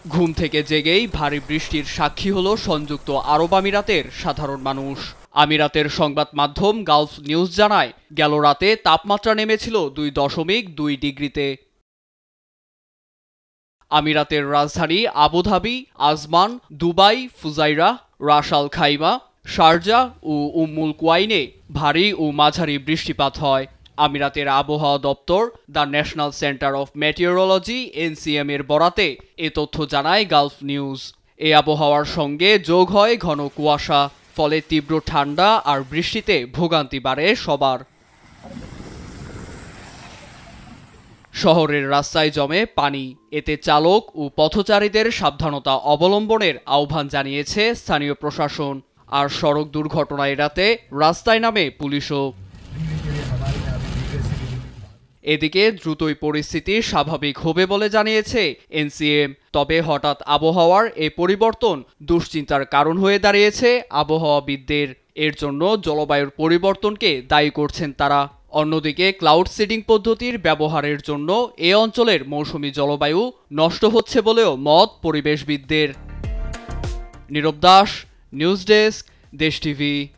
ঘুম থেকে জেগেই ভারী বৃষ্টির সাক্ষী হলো সংযুক্ত আরব আমিরাতের সাধারণ মানুষ। আমিরাতের সংবাদ মাধ্যম গালফ নিউজ জানায়, গেল রাতে তাপমাত্রা নেমেছিল 2.2 ডিগ্রিতে। আমিরাতের রাজধানী আবুধাবি, আজমান, দুবাই, ফুজাইরা, রাস আল খাইমা, শারজাহ ও উম্মুল কুয়াইনে ভারী ও মাঝারি বৃষ্টিপাত হয়। আমিরাতের আবহাওয়া দপ্তর the national centre of meteorology (NCM) এর বরাতে এ তথ্য জানায় গালফ নিউজ। এই আবহাওয়ার সঙ্গে যোগ হয় ঘন কুয়াশা, ফলে তীব্র ঠান্ডা আর বৃষ্টিতে ভোগান্তি বাড়ে সবার। শহরের রাস্তায় জমে পানি, এতে চালক ও পথচারীদের সাবধানতা অবলম্বনের আহ্বান জানিয়েছে স্থানীয় প্রশাসন। আর সড়ক দুর্ঘটনা এড়াতে রাস্তায় নামে পুলিশও। এদিকে দ্রুতই পরিস্থিতি স্বাভাবিক হবে বলে জানিয়েছে NCM। তবে হঠাৎ আবহাওয়ার এই পরিবর্তন দুশ্চিন্তার কারণ হয়ে দাঁড়িয়েছে আবহাওয়াবিদদের। এর জন্য জলবায়ুর পরিবর্তনকে দায়ী করছেন তারা। অন্যদিকে ক্লাউড সিডিং পদ্ধতির ব্যবহারের জন্য এ অঞ্চলের মৌসুমী জলবায়ু নষ্ট হচ্ছে বলেও মত পরিবেশবিদদের। নীরব দাস, নিউজ ডেস্ক, দেশ টিভি।